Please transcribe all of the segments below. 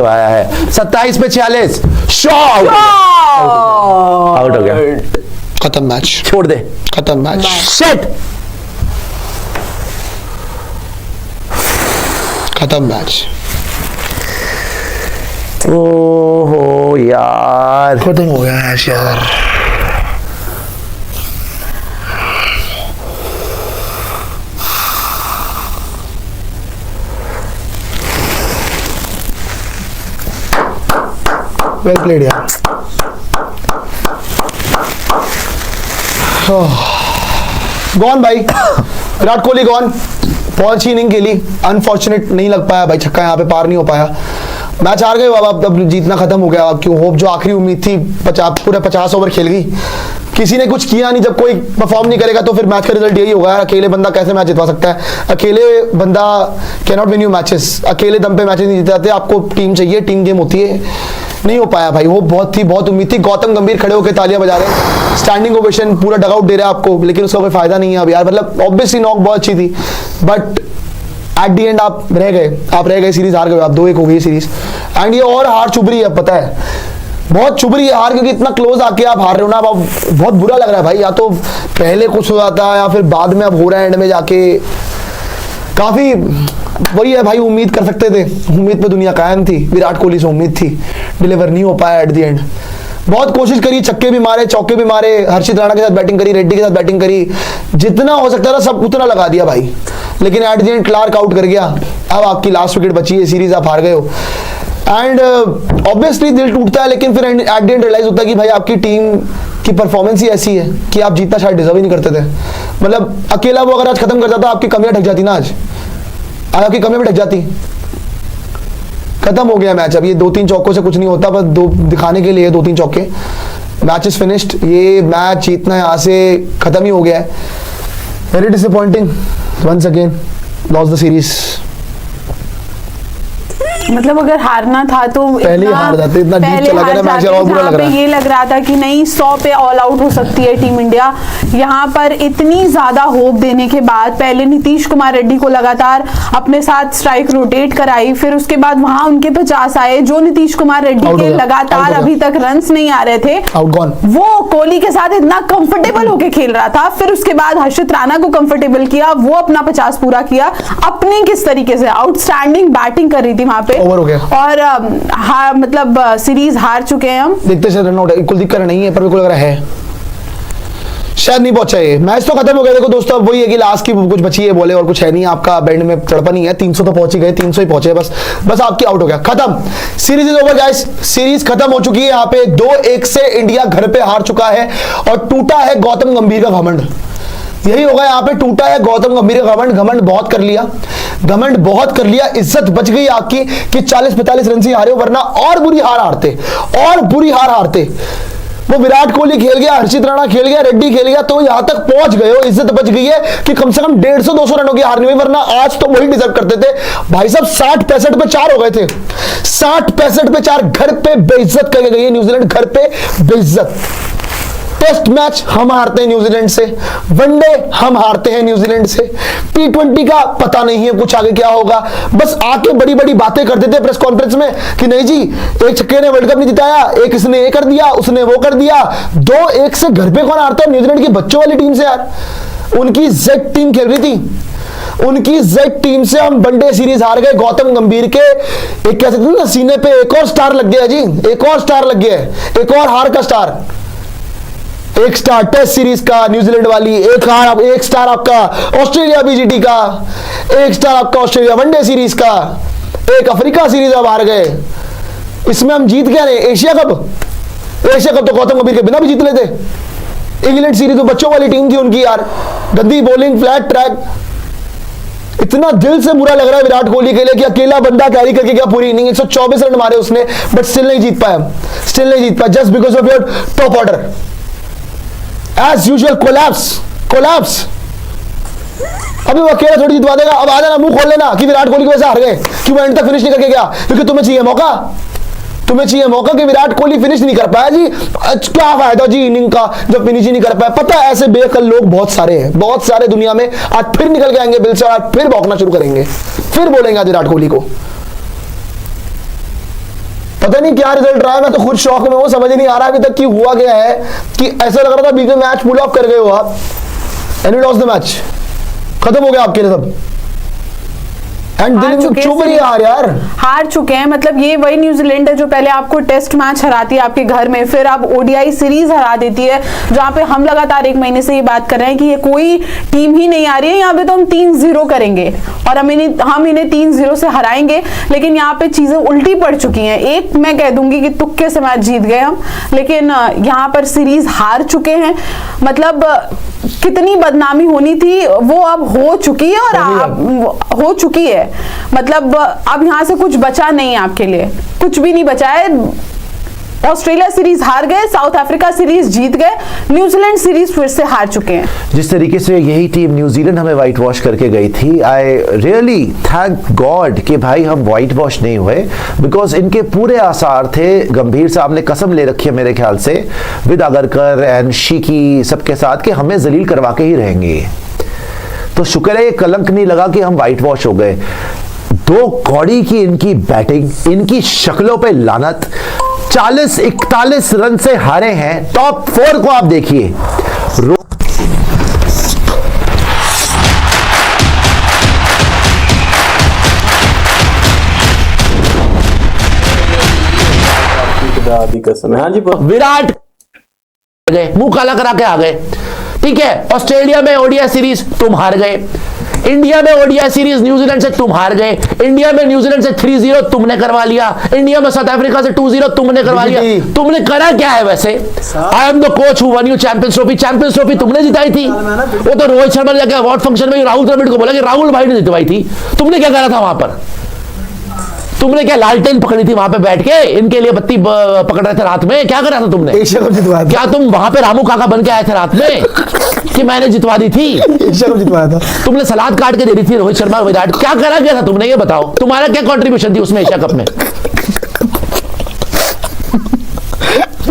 आया है 27 पे 46 शॉट आउट हो गया। खत्म मैच, छोड़ दे, खत्म मैच। शिट, खत्म मैच। ओहो यार, खत्म हो गया मैच यार। वेल प्लेड यार। गॉन भाई, विराट कोहली गॉन। पहुंच ही नहीं खेली, अनफॉर्चुनेट नहीं लग पाया भाई, छक्का यहाँ पे पार नहीं हो पाया। मैच हार गए, अब जीतना खत्म हो गया। अब क्यों, होप जो आखिरी उम्मीद थी, पूरे 50 ओवर खेल गई, किसी ने कुछ किया नहीं। जब कोई परफॉर्म नहीं करेगा तो फिर मैच का रिजल्ट यही होगा। अकेले बंदा कैसे मैच जितवा सकता है? अकेले बंदा can not win you matches, अकेले दम पे मैचेस नहीं जिताते। आपको टीम चाहिए, टीम गेम होती है। नहीं हो पाया भाई, वो बहुत उम्मीद थी। गौतम गंभीर खड़े होकर तालियां बजा रहे हैं, स्टैंडिंग ओवेशन, पूरा डगआउट दे रहा है आपको, लेकिन उसका कोई फायदा नहीं है अब यार। मतलब ऑब्वियसली नॉक बहुत अच्छी थी, बट एट दी एंड आप रह गए, सीरीज हार गए आप। 2-1 हो गई सीरीज। एंड ये और हार चुभ रही है, पता है, बहुत चुभ रही है हार, क्योंकि इतना क्लोज आके आप हार रहे हो ना। अब बहुत बुरा लग रहा है भाई। या तो पहले कुछ हो जाता या फिर बाद में अब हो रहा है एंड में जाके। काफी वही है भाई, उम्मीद कर सकते थे, उम्मीद पे दुनिया कायम थी। विराट कोहली से उम्मीद थी, डिलीवर नहीं हो पाया एट द एंड। बहुत कोशिश करी, छक्के भी मारे, चौके भी मारे, हर्षित राणा के साथ बैटिंग करी, रेड्डी के साथ बैटिंग करी, जितना हो सकता था सब उतना लगा दिया भाई, लेकिन at the end Clarke out कर गया। अब आपकी लास्ट विकेट बची है, सीरीज आप हार गए हो। एंड ऑब्वियसली दिल टूटता है, लेकिन फिर एट द एंड रियलाइज होता है कि भाई आपकी टीम की परफॉर्मेंस ही ऐसी है कि आप जीतना शायद डिजर्व ही नहीं करते थे। मतलब अकेला वो अगर आज खत्म कर जाता, आपकी कमियां ढक जाती ना, आज आपकी कमियां भी ढक जाती। खत्म हो गया मैच। अब ये 2-3 चौकों से कुछ नहीं होता, बस दो दिखाने के लिए 2-3 चौके। मैच इज फिनिश्ड, ये मैच जीतना यहाँ से खत्म ही हो गया है। Very disappointing, once again lost the series. मतलब अगर हारना था तो पहले हार जाते, इतना डीप चला गया मैच, और बुरा लग रहा है। ये लग रहा था कि नहीं 100 पे ऑल आउट हो सकती है टीम इंडिया। यहाँ पर इतनी ज्यादा होप देने के बाद पहले नीतीश कुमार रेड्डी को लगातार अपने साथ स्ट्राइक रोटेट कराई, फिर उसके बाद वहां उनके 50 आए, जो नीतीश कुमार रेड्डी के लगातार अभी तक रन्स नहीं आ रहे थे, वो कोहली के साथ इतना कंफर्टेबल होके खेल रहा था। फिर उसके बाद हर्षित राणा को कंफर्टेबल किया, वो अपना 50 पूरा किया। अपने किस तरीके से आउटस्टैंडिंग बैटिंग कर रही थी वहां पे, ओवर हो गया। और मतलब सीरीज हार चुके हैं हम। देखते से रन आउट कुलदीप का नहीं है, पर मेरे को लग रहा है शायद नहीं पहुंचा ये। मैच तो खत्म हो गया। देखो दोस्तों, अब वही है कि लास्ट की कुछ बची है बोले, और कुछ है नहीं। आपका बैंड में तड़पा नहीं है, 300 तो पहुंच ही गए, 300 ही पहुंचे, बस आपकी आउट हो गया, खत्म। Series is over guys, series खत्म हो चुकी है। यहाँ पे 2-1 से इंडिया घर पे हार चुका है, और टूटा है गौतम गंभीर का घमंड। यही होगा, यहाँ पे टूटा है गौतम गंभीर का घमंड। घमंड बहुत कर लिया, इज्जत बच गई आपकी कि 40-45 रन से हारे हो, वरना और बुरी हार हारते। वो विराट कोहली खेल गया, हर्षित राणा खेल गया, रेड्डी खेल गया, तो यहां तक पहुंच गए हो, इज्जत बच गई है कि कम से कम 150-200 रनों की हारनी हुई, वरना आज तो वही डिजर्व करते थे भाई साहब। 60-65 पे 4 हो गए थे, 60-65 पे 4। घर पे बेइज्जत करके गई है न्यूजीलैंड, घर पे बेइज्जत। टेस्ट मैच हम हारते हैं न्यूजीलैंड से, वनडे हम हारते हैं न्यूजीलैंड से, T20 का पता नहीं है कुछ आगे क्या होगा। बस आके बड़ी बड़ी बातें कर देते प्रेस कॉन्फ्रेंस में कि नहीं जी, एक छक्के ने वर्ल्ड कप नहीं जिताया, एक इसने ये कर दिया, उसने वो कर दिया। 2-1 से घर पे कौन हारता है? न्यूजीलैंड की बच्चों वाली टीम से यार। उनकी जेड टीम खेल रही थी, उनकी जेड टीम से हम वनडे सीरीज हार गए। गौतम गंभीर के एक कह सकते हैं ना, सीने पे एक और स्टार लग गया जी, एक और स्टार लग गया, एक और हार का स्टार। एक स्टार टेस्ट सीरीज का न्यूजीलैंड वाली, एक स्टार आपका ऑस्ट्रेलिया बीजीटी का, एक स्टार आपका ऑस्ट्रेलिया वनडे सीरीज का, एक अफ्रीका सीरीज अब हार गए। इसमें हम जीत गए एशिया कप तो गौतम गंभीर के बिना भी जीत लेते। इंग्लैंड सीरीज तो बच्चों वाली टीम थी उनकी यार, गंदी बॉलिंग, फ्लैट ट्रैक। इतना दिल से बुरा लग रहा है विराट कोहली के लिए कि अकेला बंदा कैरी करके गया पूरी इनिंग, 124 रन मारे उसने, बट स्टिल नहीं जीत पाया, just because of your top order. As usual, collapse। अभी वो अकेला थोड़ी जितवा देगा। अब आ जाना, मुंह खोल लेना कि विराट कोहली की वजह से हार गए, कि वो एंड तक फिनिश नहीं करके गया, क्योंकि तुम्हें चाहिए मौका कि विराट कोहली फिनिश नहीं कर पाया जी। क्या फायदा जी इनिंग का जब फिनिश ही नहीं कर पाया। पता है ऐसे बेअक्ल लोग बहुत सारे दुनिया में। आज फिर निकल के आएंगे बिल से, आज फिर भौंकना शुरू करेंगे, फिर बोलेंगे आज विराट कोहली को। पता नहीं क्या रिजल्ट रहा है, मैं तो खुद शौक में हूँ, समझ नहीं आ रहा अभी तक कि हुआ क्या है, कि ऐसा लग रहा था बीच में मैच पुल ऑफ कर गए हो आप and you lost the match, खत्म हो गया आपके लिए सब। एंड चुप नहीं यार, हार चुके हैं। मतलब ये वही न्यूजीलैंड है जो पहले आपको टेस्ट मैच हराती है आपके घर में, फिर अब ओडीआई सीरीज हरा देती है, जहां पे हम लगातार 1 महीने से ये बात कर रहे हैं कि ये कोई टीम ही नहीं आ रही है, यहाँ पे तो हम 3-0 करेंगे और हम इन्हें 3-0 से हराएंगे। लेकिन यहाँ पे चीजें उल्टी पड़ चुकी हैं। एक मैं कह दूंगी कि तुक्के से मैच जीत गए हम, लेकिन यहाँ पर सीरीज हार चुके हैं। मतलब कितनी बदनामी होनी थी वो अब हो चुकी है, और हो चुकी है। मतलब अब यहां से कुछ बचा नहीं, आपके लिए कुछ भी नहीं बचा है। ऑस्ट्रेलिया सीरीज हार गए, साउथ अफ्रीका सीरीज जीत गए, न्यूजीलैंड सीरीज फिर से हार चुके हैं। जिस तरीके से यही टीम न्यूजीलैंड हमें व्हाइट वॉश करके गई थी, आई रियली थैंक गॉड कि भाई हम व्हाइट वॉश नहीं हुए, बिकॉज इनके पूरे आसार थे। गंभीर साहब ने कसम ले रखी है मेरे ख्याल से विद आगरकर एंड शीकी सबके साथ कि हमें जलील करवा के ही रहेंगे। तो शुक्र है ये कलंक नहीं लगा कि हम व्हाइट वॉश हो गए। 2 कौड़ी की इनकी बैटिंग, इनकी शक्लों पे लानत। 40-41 रन से हारे हैं। टॉप 4 को आप देखिए, कसम है। हाँ जी, विराट गए, मुंह काला करा के आ गए। ठीक है, ऑस्ट्रेलिया में ओडीआई सीरीज तुम हार गए, इंडिया में ओडीआई सीरीज न्यूजीलैंड से तुम हार गए, इंडिया में न्यूजीलैंड से 3-0 तुमने करवा लिया, इंडिया में साउथ अफ्रीका से 2-0 तुमने करवा लिया। तुमने करा क्या है वैसे? I am the coach who one you champions trophy. Champions trophy तुमने जिताई थी। वो तो रोहित शर्मा ने जाके अवार्ड फंक्शन में राहुल द्रविड़ को बोला कि राहुल भाई ने जितवाई थी। तुमने क्या करा था वहां पर? तुमने क्या लालटेन पकड़ी थी वहां पे बैठ के, इनके लिए बत्ती पकड़ रहे थे रात में? क्या करा था तुमने? एशिया कप जितवाया था। क्या तुम वहां पे रामू काका बन के आए थे रात में कि मैंने जितवा दी थी? एशिया कप जितवाया था। तुमने सलाद काट के दे दी थी रोहित शर्मा विराट। क्या करा गया था तुमने, ये बताओ? तुम्हारा क्या कंट्रीब्यूशन थी उसमें एशिया कप में?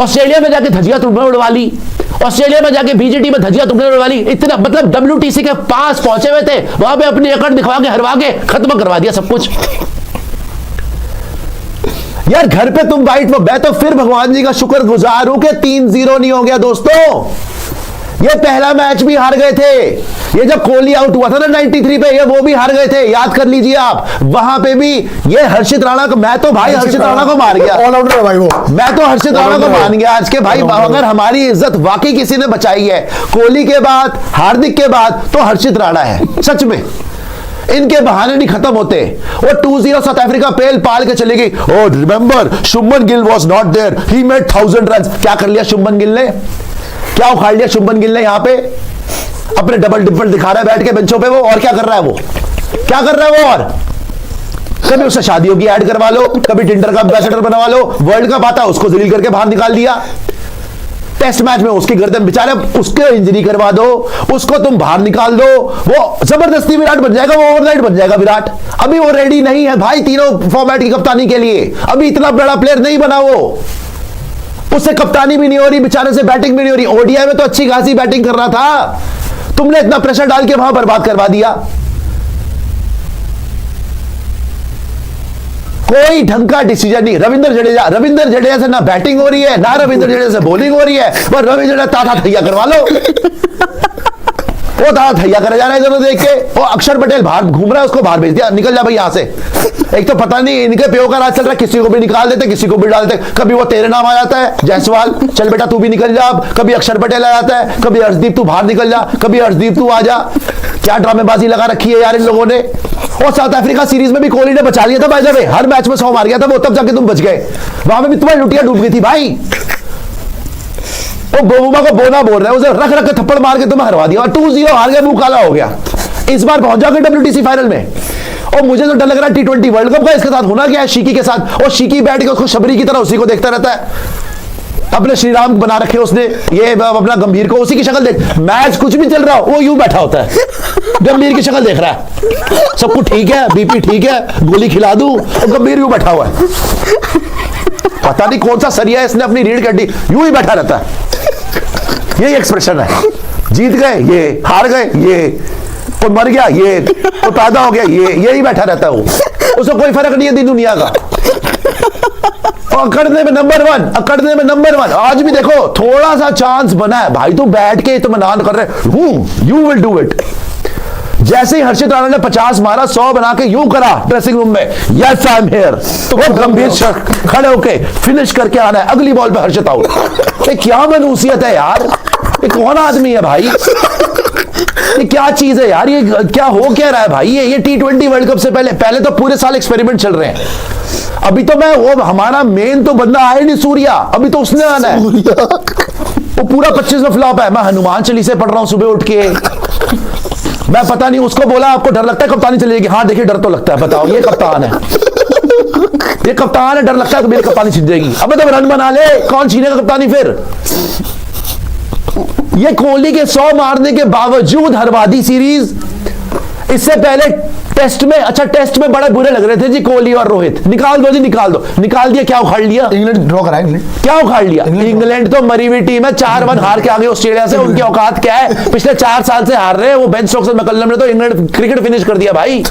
ऑस्ट्रेलिया में जाके धजिया तुमने उड़वा ली, ऑस्ट्रेलिया में जाके बीजेटी में धजिया तुमने उड़वा ली। इतना मतलब WTC के पास पहुंचे हुए थे, वहां पे अपनी एकड़ दिखवा के हरवा के खत्म करवा दिया सब कुछ। यार घर पे तुम वाइट, मैं तो फिर भगवान जी का शुक्रगुजार हूं कि 3-0 नहीं हो गया दोस्तों। ये पहला मैच भी हार गए थे, ये जब कोहली आउट हुआ था ना 93 पे, ये वो भी हार गए थे, याद कर लीजिए आप। वहां पे भी ये हर्षित राणा को, मैं तो भाई हर्षित राणा को मार गया, ऑलराउंडर है भाई वो। मैं तो हर्षित राणा को मान गया आज के भाई। अगर हमारी इज्जत वाकई किसी ने बचाई है कोहली के बाद, हार्दिक के बाद, तो हर्षित राणा है सच में। इनके बहाने नहीं खत्म होते। वो 2-0 साउथ अफ्रीका पेल पाल के चली गई। Oh remember Shubman Gill was not there, he made 1000 run. क्या कर लिया शुभमन गिल ने? क्या उखाड़ लिया शुभमन गिल ने? यहां पे अपने डबल डिफर दिखा रहा है बैठ के बेंचों पे वो। और क्या कर रहा है वो? क्या कर रहा है वो? और कभी उससे शादियों की ऐड करवा लो, कभी टिंडर का एम्बेसडर बनवा लो, वर्ल्ड कप आता उसको जलील करके बाहर निकाल दिया। टेस्ट मैच में उसकी गर्दन, बेचारे उसके इंजरी करवा दो, उसको तुम बाहर निकाल दो, वो जबरदस्ती विराट बन जाएगा, वो ओवरनाइट बन जाएगा विराट। अभी वो रेडी नहीं है भाई तीनों फॉर्मेट की कप्तानी के लिए। अभी इतना बड़ा प्लेयर नहीं बना वो, उससे कप्तानी भी नहीं हो रही, बेचारे से बैटिंग भी नहीं हो रही। ओडीआई में तो अच्छी खासी बैटिंग कर रहा था, तुमने इतना प्रेशर डाल के वहां बर्बाद करवा दिया। कोई ढंग का डिसीजन नहीं। रविंद्र जडेजा से ना बैटिंग हो रही है, ना रविंद्र जडेजा से बॉलिंग हो रही है, पर रविंद्र जडेजा ताता थैया करवा लो। वो ताता थैया करे जा रहा है इधर देख के। वो अक्षर पटेल बाहर घूम रहा है, उसको बाहर भेज दिया, निकल जा भाई यहां से। एक तो पता नहीं इनके प्यो का राज चल रहा है, किसी को भी निकाल देते, किसी को भी डालते। कभी वो तेरे नाम आ जाता है जायसवाल, चल बेटा तू भी निकल जा। कभी अक्षर पटेल आ जाता है, कभी हर्षदीप तू बाहर निकल जा, कभी हर्षदीप तू आ जा। क्या ड्रामेबाजी लगा रखी है यार इन लोगों ने। और साउथ अफ्रीका सीरीज में भी कोहली ने बचा लिया था by the way, her match में 100 मार गया था वो, तब जाके तुम बच गए। वहां पे भी तुम्हारी लुटिया डूब गई थी भाई। वो बोबुमा को बोना बोल रहा है, उसे रख रख के थप्पड़ मार के तुम्हें हरवा दिया और 2-0 हार गए, मुंह काला हो गया। इस बार पहुंच जाओगे WTC फाइनल में। और मुझे तो डर लग रहा है T20 वर्ल्ड कप का इसके साथ होना क्या है, शीकी के साथ। और शीकी बैठ के उसको शबरी की तरह उसी को देखता रहता है। अपने श्री राम बना रखे उसने, ये अपना गंभीर को उसी की शक्ल देख। मैच कुछ भी चल रहा हो वो यूं बैठा होता है, गंभीर की शक्ल देख रहा है। सब कुछ ठीक है, बीपी ठीक है, गोली खिला दूं, और गंभीर यूं बैठा हुआ है। पता नहीं कौन सा सरिया है इसने अपनी रीढ़ कटी, यूं ही बैठा रहता है। यही एक्सप्रेशन है। जीत गए ये, हार गए ये, कोई मर गया ये, कोई पैदा हो गया ये, यही बैठा रहता है वो। उसको कोई फर्क नहीं है दी दुनिया का। और अकड़ने में नंबर वन। आज भी देखो थोड़ा सा चांस बना है भाई, तू बैठ के इत्मीनान कर रहे, यू विल डू इट। जैसे ही हर्षित राणा ने 50 मारा, 100 बना के यूं करा ड्रेसिंग रूम में, यस आई एम हियर, तो गंभीर खड़े होके फिनिश करके आना है, अगली बॉल पे हर्षित आउट। ये क्या मनूसियत है यार, ये कौन आदमी है भाई, ये क्या चीज है यार, ये क्या हो क्या रहा है भाई। ये T20 वर्ल्ड कप से पहले तो पूरे साल एक्सपेरिमेंट चल रहे हैं। अभी तो वो हमारा मेन तो बंदा आया नहीं, सूर्या, अभी तो उसने आना है। वो पूरा 25 में फ्लॉप है। मैं हनुमान चालीसा पढ़ रहा हूं सुबह उठ के, मैं पता नहीं उसको बोला आपको डर लगता है कप्तानी चलेगी, हाँ देखिए डर तो लगता है, बताओ ये कप्तान है, ये कप्तान है, डर लगता है तो मेरी कप्तानी छिन जाएगी। अबे तो रन बना ले, कौन छीनेगा कप्तानी फिर। ये कोहली के 100 मारने के बावजूद हरवादी सीरीज, इससे पहले टेस्ट में, अच्छा टेस्ट में बड़े बुरे लग रहे थे जी कोहली और रोहित, निकाल दो जी, निकाल दिया, क्या उखाड़ लिया इंग्लैंड ड्रॉ करा, इंग्लैंड क्या उखाड़ लिया। इंग्लैंड तो मरी हुई टीम है, 4-1 हार के आगे ऑस्ट्रेलिया से, उनकी औकात क्या है, पिछले 4 साल से हार रहे हैं वो। बेन स्टोक्स और मैकलम ने तो इंग्लैंड क्रिकेट फिनिश कर दिया भाई।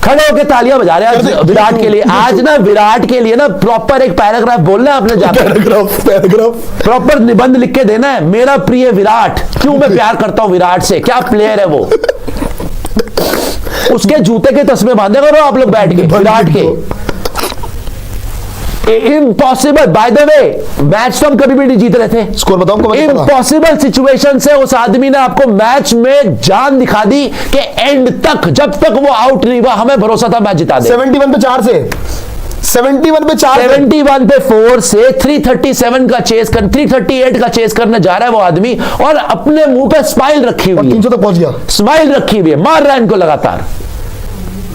खड़े होकर तालियां बजा रहे हैं विराट के लिए। आज ना विराट के लिए ना प्रॉपर एक पैराग्राफ बोलना है आपने, पैराग्राफ प्रॉपर निबंध लिख के देना है, मेरा प्रिय विराट, क्यों मैं प्यार करता हूं विराट से, क्या प्लेयर है वो। उसके जूते के तस्मे बांधे करो आप लोग बैठ के विराट के। Impossible, by the way match तो हम कभी भी नहीं जीत रहे थे, स्कोर बताओ। इम्पॉसिबल सिचुएशन से उस आदमी ने आपको मैच में जान दिखा दी कि एंड तक, जब तक वो आउट नहीं हुआ, हमें भरोसा था मैच जिता दे। 71 पे 4 से 71 पे 4 71 पे 4 से 337 का चेस कर 338 का चेस करने जा रहा है वो आदमी, और अपने मुंह पे स्माइल रखी हुई है, 300 तक पहुंच गया, स्माइल रखी हुई है, मार रहा है इनको लगातार।